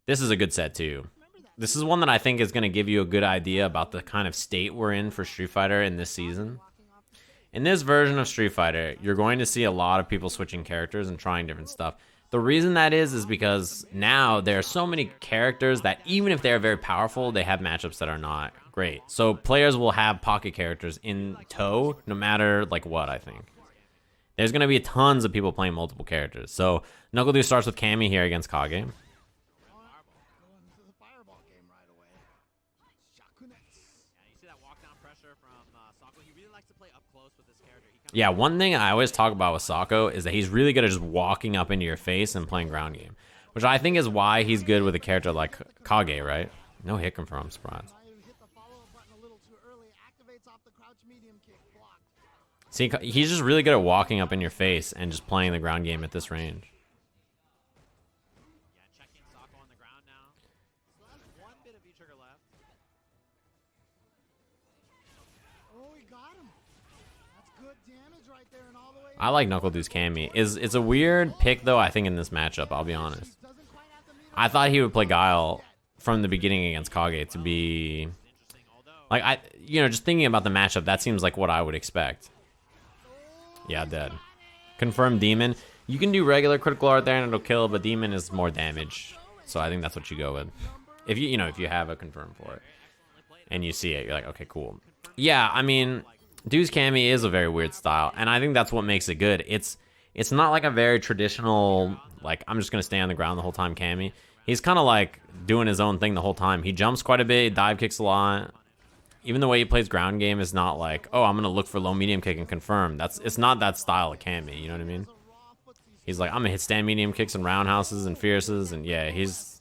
This is a good set too. This is one that I think is going to give you a good idea about the kind of state we're in for Street Fighter in this season. In this version of Street Fighter, you're going to see a lot of people switching characters and trying different stuff. The reason that is because now there are so many characters that even if they're very powerful, they have matchups that are not great. So players will have pocket characters in tow no matter like what, I think. There's going to be tons of people playing multiple characters. So NuckleDu starts with Cammy here against Kage. Yeah, one thing I always talk about with Sako is that he's really good at just walking up into your face and playing ground game, which I think is why he's good with a character like Kage, right? No hit confirm, I'm surprised. See, he's just really good at walking up in your face and just playing the ground game at this range. I like NuckleDu's Cammy. It's a weird pick though, I think, in this matchup, I'll be honest. I thought he would play Guile from the beginning against Kage to be like, just thinking about the matchup, that seems like what I would expect. Yeah, dead. Confirmed Demon. You can do regular critical art there and it'll kill, but Demon is more damage. So I think that's what you go with. If if you have a confirm for it and you see it, you're like, okay, cool. Yeah, I mean, Du's Cammy is a very weird style, and I think that's what makes it good. It's not like a very traditional, like, I'm just going to stay on the ground the whole time Cammy. He's kind of like doing his own thing the whole time. He jumps quite a bit, dive kicks a lot. Even the way he plays ground game is not like, oh, I'm going to look for low medium kick and confirm. It's not that style of Cammy, you know what I mean? He's like, I'm going to hit stand medium kicks and roundhouses and fierces, and yeah, he's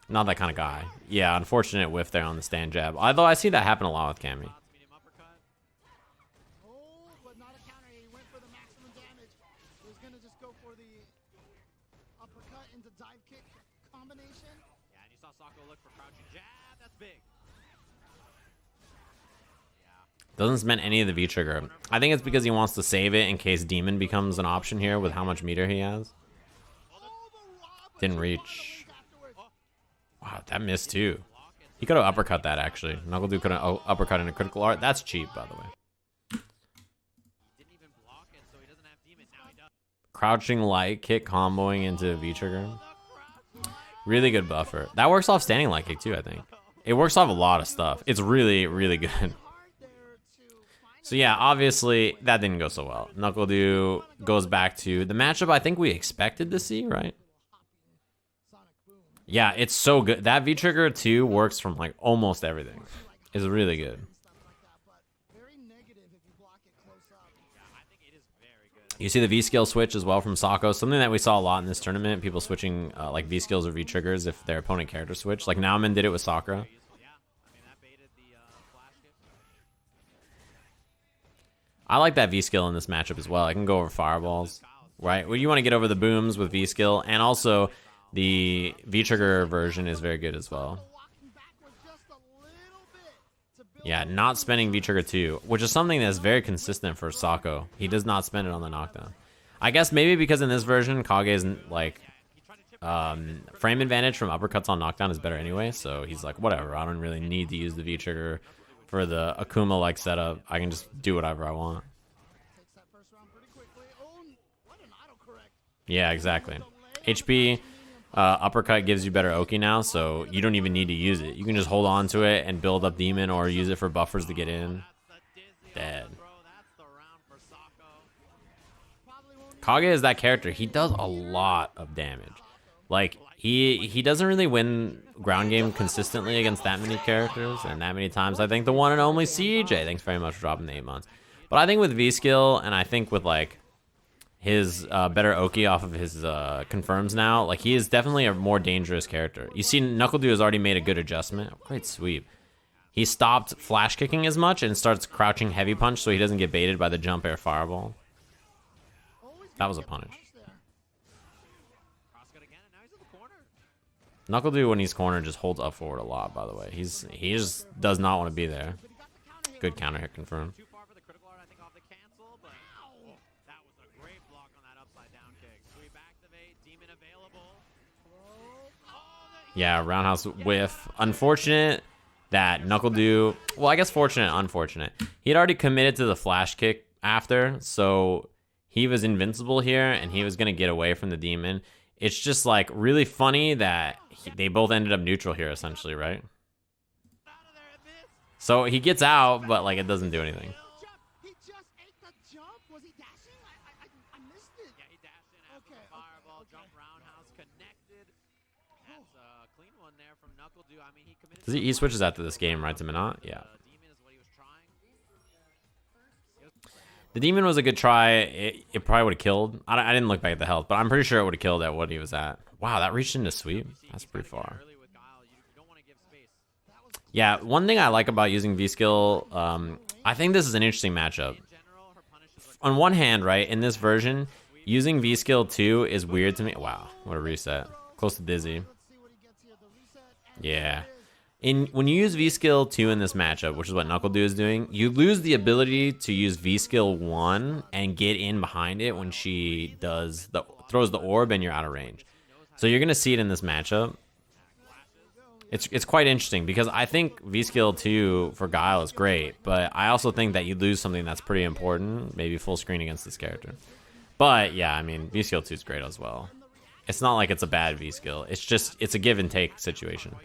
not that kind of guy. Yeah, unfortunate whiff there on the stand jab. Although I see that happen a lot with Cammy. Doesn't spend any of the V-trigger. I think it's because he wants to save it in case Demon becomes an option here with how much meter he has. Didn't reach. Wow, that missed too. He could have uppercut that, actually. NuckleDu could have uppercut into critical art. That's cheap, by the way. Crouching light kick comboing into V-trigger. Really good buffer. That works off standing light kick too, I think. It works off a lot of stuff. It's really, really good. So yeah, obviously, that didn't go so well. NuckleDu goes back to the matchup I think we expected to see, right? Yeah, it's so good. That V-trigger too works from like almost everything. It's really good. You see the V-skill switch as well from Sako. Something that we saw a lot in this tournament. People switching like V-skills or V-triggers if their opponent character switch. Like Nauman did it with Sakura. I like that V-skill in this matchup as well. I can go over fireballs, right? Well, you want to get over the booms with V-skill, and also the V-trigger version is very good as well. Yeah, not spending V-trigger 2, which is something that's very consistent for Sako. He does not spend it on the knockdown. I guess maybe because in this version, Kage's like frame advantage from uppercuts on knockdown is better anyway, so he's like, whatever, I don't really need to use the V-trigger for the Akuma-like setup. I can just do whatever I want. Yeah, exactly. HP uppercut gives you better Oki now, so you don't even need to use it. You can just hold on to it and build up Demon or use it for buffers to get in. Dead. Kage is that character. He does a lot of damage. Like, he doesn't really win ground game consistently against that many characters and that many times. I think the one and only CJ. Thanks very much for dropping the 8 months. But I think with V-skill, and I think with like his better Oki off of his confirms now, like he is definitely a more dangerous character. You see NuckleDu has already made a good adjustment. Great sweep. He stopped flash kicking as much and starts crouching heavy punch so he doesn't get baited by the jump air fireball. That was a punish. NuckleDu when he's cornered just holds up forward a lot, by the way. He just does not want to be there. Good counter hit confirmed. Yeah, roundhouse whiff. Unfortunate that NuckleDu, well, I guess fortunate, unfortunate. He had already committed to the flash kick after, so he was invincible here, and he was going to get away from the demon. It's just, like, really funny that they both ended up neutral here, essentially, right? So he gets out, but, like, it doesn't do anything. He switches after this game, right, to Menat? Yeah. The demon was a good try. It probably would have killed. I didn't look back at the health, but I'm pretty sure it would have killed at what he was at. Wow, that reached into sweep. That's pretty far. Yeah, one thing I like about using V-Skill, I think this is an interesting matchup. On one hand, right, in this version, using V-Skill 2 is weird to me. Wow, what a reset. Close to Dizzy. Yeah. When you use V-Skill 2 in this matchup, which is what NuckleDu is doing, you lose the ability to use V-Skill 1 and get in behind it when she throws the orb and you're out of range. So you're going to see it in this matchup. It's quite interesting because I think V-Skill 2 for Guile is great, but I also think that you lose something that's pretty important, maybe full screen against this character. But yeah, I mean, V-Skill 2 is great as well. It's not like it's a bad V-Skill. It's a give and take situation.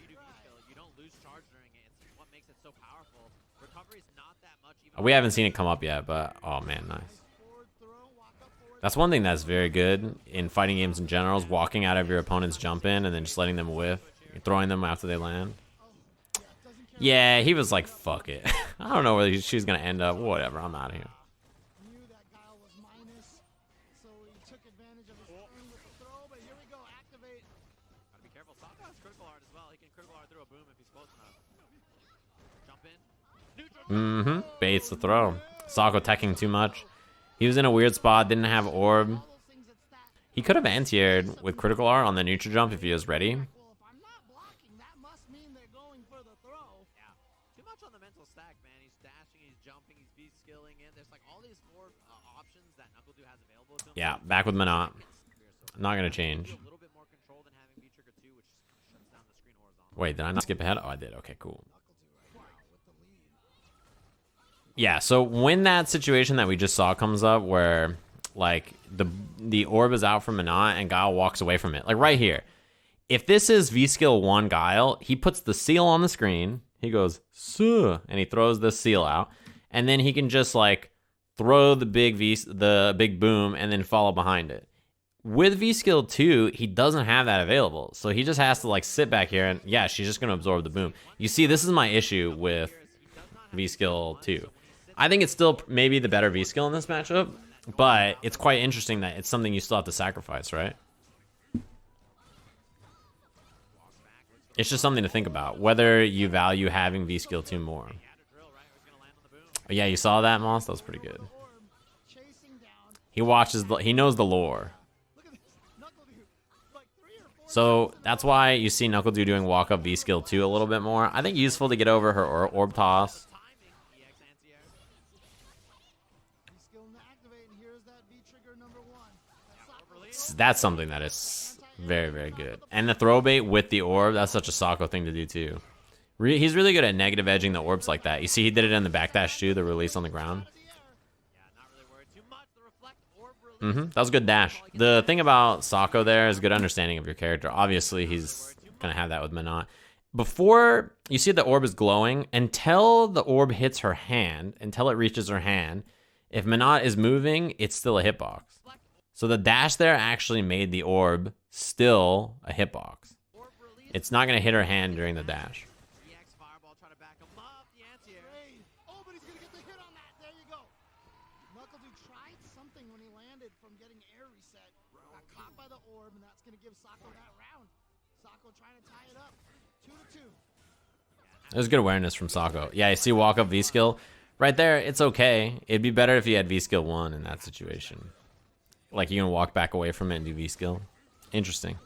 We haven't seen it come up yet, but oh man, nice. That's one thing that's very good in fighting games in general, is walking out of your opponent's jump in and then just letting them whiff, throwing them after they land. Yeah, he was like, fuck it. I don't know where she's going to end up. Whatever, I'm out of here. Baits the throw. Sako teching too much. He was in a weird spot, didn't have orb. He could have anti-aired with critical R on the neutral jump if he was ready. Yeah, back with Menat. Not gonna change. Wait, did I not skip ahead? Oh, I did. Okay, cool. Yeah, so when that situation that we just saw comes up where, like, the orb is out from Menat and Guile walks away from it, like right here. If this is V-Skill 1 Guile, he puts the seal on the screen, he goes, suh, and he throws the seal out, and then he can just, like, throw the big boom and then follow behind it. With V-Skill 2, he doesn't have that available, so he just has to, like, sit back here and, yeah, she's just going to absorb the boom. You see, this is my issue with V-Skill 2. I think it's still maybe the better V-Skill in this matchup, but it's quite interesting that it's something you still have to sacrifice, right? It's just something to think about, whether you value having V-Skill 2 more. But yeah, you saw that, Moste? That was pretty good. He knows the lore. So that's why you see NuckleDu doing walk-up V-Skill 2 a little bit more. I think useful to get over her orb toss. That's something that is very, very good. And the throw bait with the orb, that's such a Sako thing to do too. He's really good at negative edging the orbs like that. You see he did it in the backdash too, the release on the ground. That was a good dash. The thing about Sako there is good understanding of your character. Obviously, he's going to have that with Menat. Before you see the orb is glowing, until the orb hits her hand, until it reaches her hand, if Menat is moving, it's still a hitbox. So the dash there actually made the orb still a hitbox. It's not going to hit her hand during the dash. There's good awareness from Sako. Yeah, you see walk up V-Skill. Right there, it's okay. It'd be better if you had V-Skill 1 in that situation. Like, you can walk back away from it and do V-Skill. Interesting.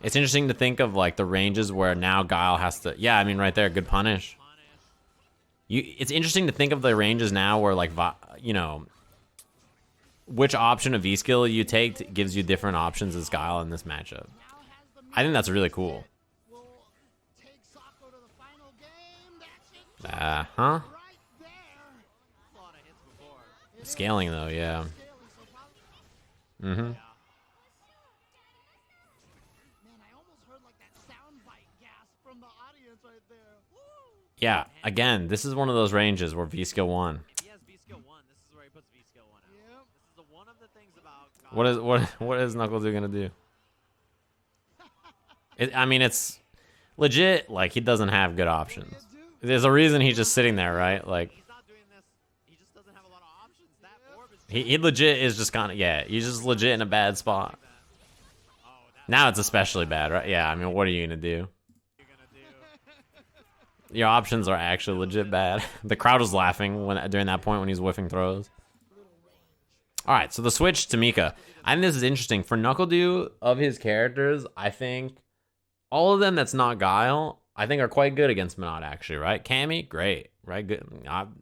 It's interesting to think of, like, the ranges where now Guile has to... Yeah, I mean, right there, good punish. It's interesting to think of the ranges now where, like, you know, which option of V-Skill you take gives you different options as Guile in this matchup. I think that's really cool. Huh? Scaling though, yeah. Mm-hmm. Yeah, again, this is one of those ranges where V skill 1. He has V skill 1. This is where he puts V skill 1 out. This is one of the things about What is NuckleDu gonna do? I mean, it's legit. Like, he doesn't have good options. There's a reason he's just sitting there, right? Like, he's not doing this. He just doesn't have a lot of options. That orb is he legit is just kind of, yeah, he's just legit in a bad spot. Now it's especially bad, right? Yeah, I mean, what are you gonna do? Your options are actually legit bad. The crowd was laughing during that point when he's whiffing throws. All right, so the switch to Mika. I think this is interesting. For NuckleDu, of his characters, I think all of them that's not Guile, I think are quite good against Menat, actually, right? Cammy, great, right? Good.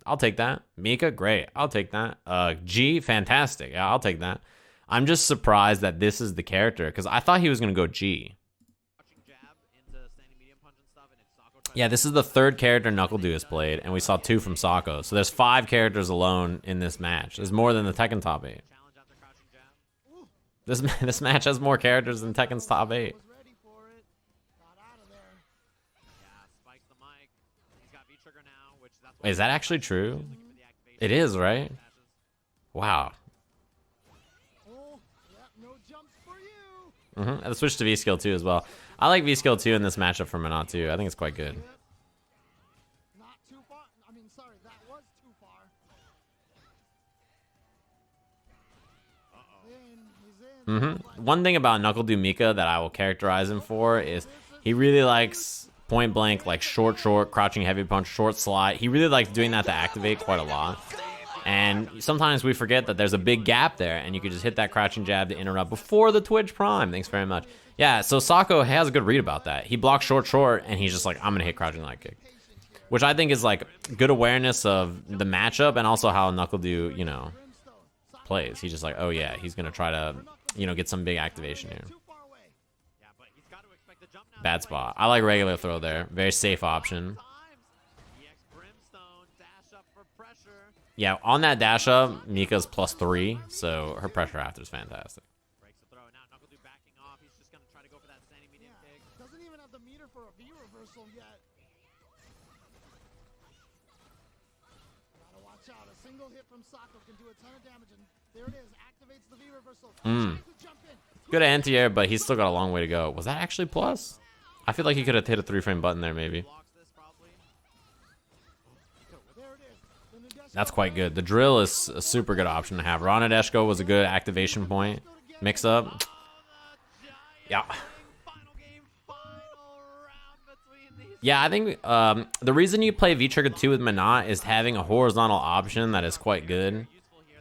I'll take that. Mika, great. I'll take that. G, fantastic. Yeah, I'll take that. I'm just surprised that this is the character, because I thought he was going to go G. Yeah, this is the third character NuckleDu has played, and we saw 2 from Sako. So there's 5 characters alone in this match. There's more than the Tekken top 8. This match has more characters than Tekken's top 8. Wait, is that actually true? It is, right? Wow. Mm-hmm. I'll switch to V skill 2 as well. I like V skill 2 in this matchup for Menat too. I think it's quite good. Not too far. I mean, sorry, that was too far. Mm-hmm. One thing about NuckleDu Mika that I will characterize him for is he really likes point blank, like short, crouching heavy punch, short slide. He really likes doing that to activate quite a lot. And sometimes we forget that there's a big gap there, and you could just hit that crouching jab to interrupt before the Twitch Prime. Thanks very much. Yeah, so Sako has a good read about that. He blocks short, and he's just like, I'm going to hit crouching light kick. Which I think is like good awareness of the matchup and also how NuckleDu, you know, plays. He's just like, oh yeah, he's going to try to, you know, get some big activation here. Bad spot. I like regular throw there. Very safe option. Yeah, on that dash up, Mika's +3, so her pressure after is fantastic. Doesn't even have the meter for a V reversal yet. Gotta watch out. A single hit from Sako can do a ton of damage, and there it is. Activates the V reversal. Good anti-air, but he's still got a long way to go. Was that actually plus? I feel like he could have hit a 3-frame button there, maybe. That's quite good. The drill is a super good option to have. Ronadeshko was a good activation point. Mix up. Yeah. Yeah, I think the reason you play V-Trigger 2 with Menat is having a horizontal option that is quite good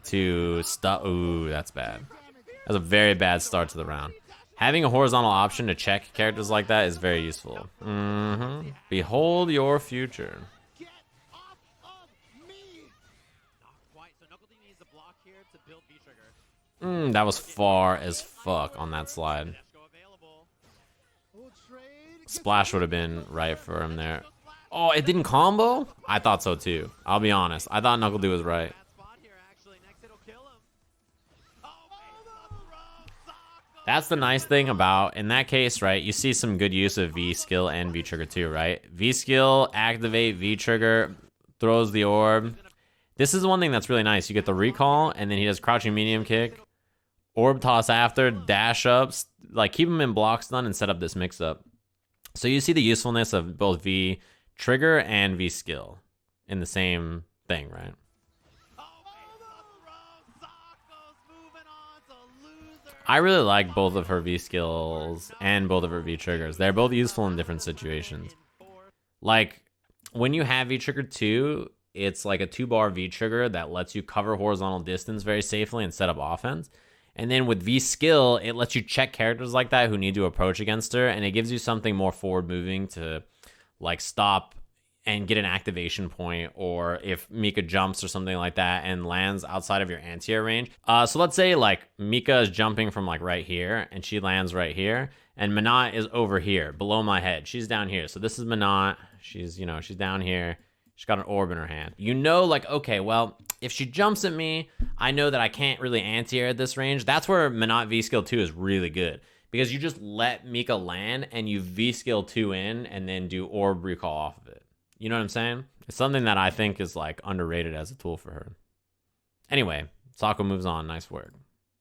to stop. Ooh, that's bad. That's a very bad start to the round. Having a horizontal option to check characters like that is very useful. Behold your future. That was far as fuck on that slide. Splash would have been right for him there. Oh, it didn't combo? I thought so too. I'll be honest. I thought NuckleDu was right. That's the nice thing about, in that case, right, you see some good use of V-Skill and V-Trigger too, right? V-Skill, activate, V-Trigger, throws the orb. This is one thing that's really nice. You get the recall, and then he does crouching medium kick. Orb toss after, dash ups, like keep him in block stun and set up this mix up. So you see the usefulness of both V trigger and V skill in the same thing, right? I really like both of her V skills and both of her V triggers. They're both useful in different situations. Like when you have V trigger 2, it's like a 2-bar V trigger that lets you cover horizontal distance very safely and set up offense. And then with V skill, it lets you check characters like that who need to approach against her, and it gives you something more forward moving to like stop and get an activation point, or if Mika jumps or something like that and lands outside of your anti-air range. So let's say like Mika is jumping from like right here and she lands right here, and Menat is over here below my head. She's down here. So this is Menat. She's, you know, she's down here. She's got an orb in her hand. You know, like, okay, well, if she jumps at me, I know that I can't really anti-air at this range. That's where Menat V-Skill 2 is really good. Because you just let Mika land and you V-Skill 2 in and then do orb recall off of it. You know what I'm saying? It's something that I think is like underrated as a tool for her. Anyway, Sako moves on. Nice work.